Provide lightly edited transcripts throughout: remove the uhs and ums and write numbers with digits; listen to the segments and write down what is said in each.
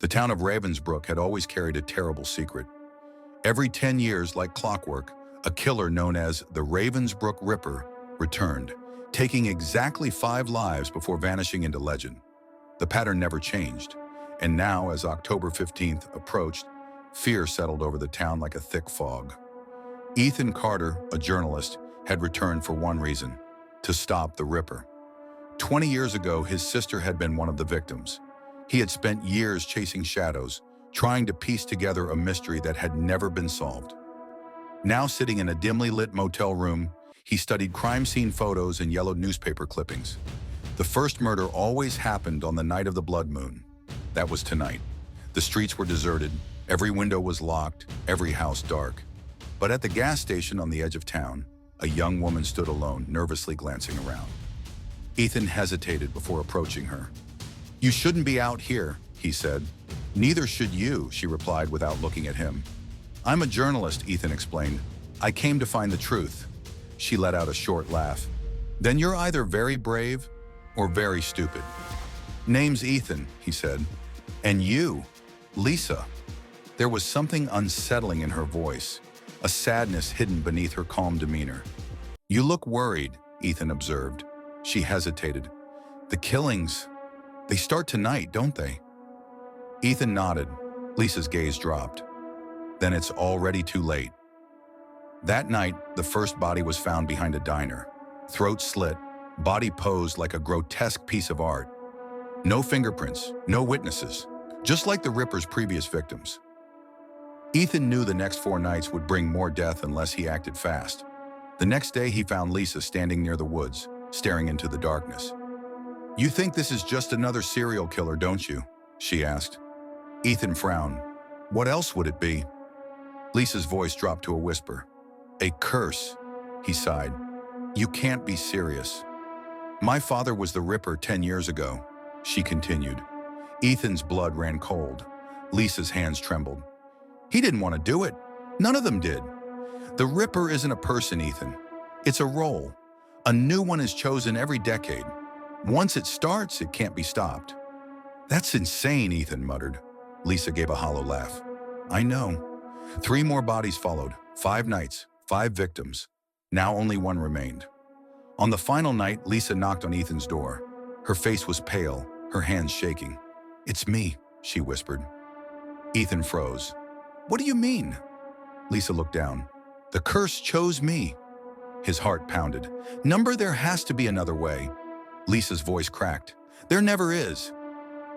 The town of Ravensbrook had always carried a terrible secret. Every 10 years, like clockwork, a killer known as the Ravensbrook Ripper returned, taking exactly 5 lives before vanishing into legend. The pattern never changed, and now, as October 15th approached, fear settled over the town like a thick fog. Ethan Carter, a journalist, had returned for one reason: to stop the Ripper. 20 years ago, his sister had been one of the victims. He had spent years chasing shadows, trying to piece together a mystery that had never been solved. Now sitting in a dimly lit motel room, he studied crime scene photos and yellowed newspaper clippings. The first murder always happened on the night of the blood moon. That was tonight. The streets were deserted, every window was locked, every house dark. But at the gas station on the edge of town, a young woman stood alone, nervously glancing around. Ethan hesitated before approaching her. "You shouldn't be out here," he said. "Neither should you," she replied without looking at him. "I'm a journalist," Ethan explained. "I came to find the truth." She let out a short laugh. "Then you're either very brave or very stupid." "Name's Ethan," he said. "And you, Lisa." There was something unsettling in her voice, a sadness hidden beneath her calm demeanor. "You look worried," Ethan observed. She hesitated. "The killings, they start tonight, don't they?" Ethan nodded. Lisa's gaze dropped. "Then it's already too late." That night, the first body was found behind a diner. Throat slit, body posed like a grotesque piece of art. No fingerprints, no witnesses, just like the Ripper's previous victims. Ethan knew the next 4 nights would bring more death unless he acted fast. The next day, he found Lisa standing near the woods, staring into the darkness. "You think this is just another serial killer, don't you?" she asked. Ethan frowned. "What else would it be?" Lisa's voice dropped to a whisper. "A curse," he sighed. "You can't be serious." "My father was the Ripper 10 years ago," she continued. Ethan's blood ran cold. Lisa's hands trembled. "He didn't want to do it. None of them did. The Ripper isn't a person, Ethan. It's a role. A new one is chosen every decade. Once it starts, it can't be stopped." "That's insane," Ethan muttered. Lisa gave a hollow laugh. "I know." 3 more bodies followed. 5 nights, 5 victims. Now only 1 remained. On the final night, Lisa knocked on Ethan's door. Her face was pale, her hands shaking. "It's me," she whispered. Ethan froze. "What do you mean?" Lisa looked down. "The curse chose me." His heart pounded. "Number, there has to be another way." Lisa's voice cracked. "There never is."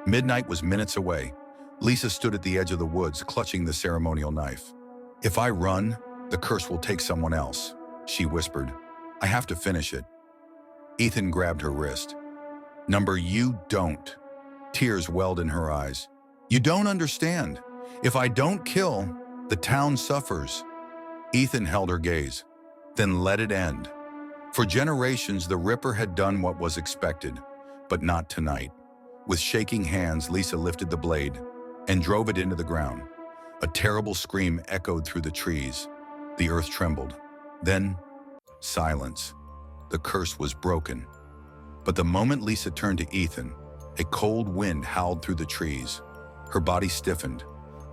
Midnight was minutes away. Lisa stood at the edge of the woods, clutching the ceremonial knife. "If I run, the curse will take someone else," she whispered. "I have to finish it." Ethan grabbed her wrist. "Number, you don't." Tears welled in her eyes. "You don't understand. If I don't kill, the town suffers." Ethan held her gaze. "Then let it end." For generations, the Ripper had done what was expected, but not tonight. With shaking hands, Lisa lifted the blade and drove it into the ground. A terrible scream echoed through the trees. The earth trembled. Then, silence. The curse was broken. But the moment Lisa turned to Ethan, a cold wind howled through the trees. Her body stiffened.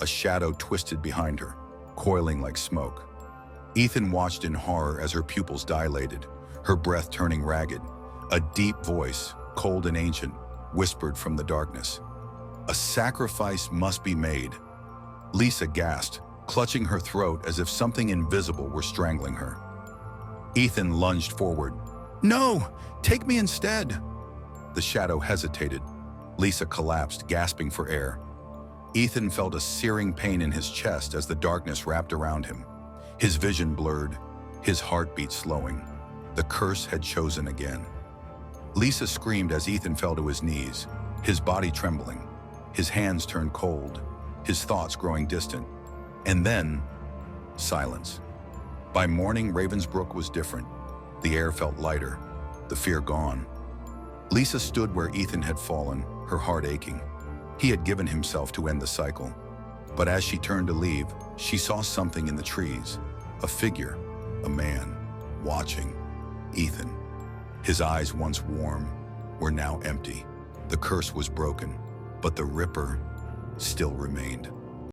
A shadow twisted behind her, coiling like smoke. Ethan watched in horror as her pupils dilated, her breath turning ragged. A deep voice, cold and ancient, whispered from the darkness. "A sacrifice must be made." Lisa gasped, clutching her throat as if something invisible were strangling her. Ethan lunged forward. "No, take me instead." The shadow hesitated. Lisa collapsed, gasping for air. Ethan felt a searing pain in his chest as the darkness wrapped around him. His vision blurred, his heartbeat slowing. The curse had chosen again. Lisa screamed as Ethan fell to his knees, his body trembling, his hands turned cold, his thoughts growing distant. And then, silence. By morning, Ravensbrook was different. The air felt lighter, the fear gone. Lisa stood where Ethan had fallen, her heart aching. He had given himself to end the cycle. But as she turned to leave, she saw something in the trees. A figure, a man, watching. Ethan. His eyes, once warm, were now empty. The curse was broken, but the Ripper still remained.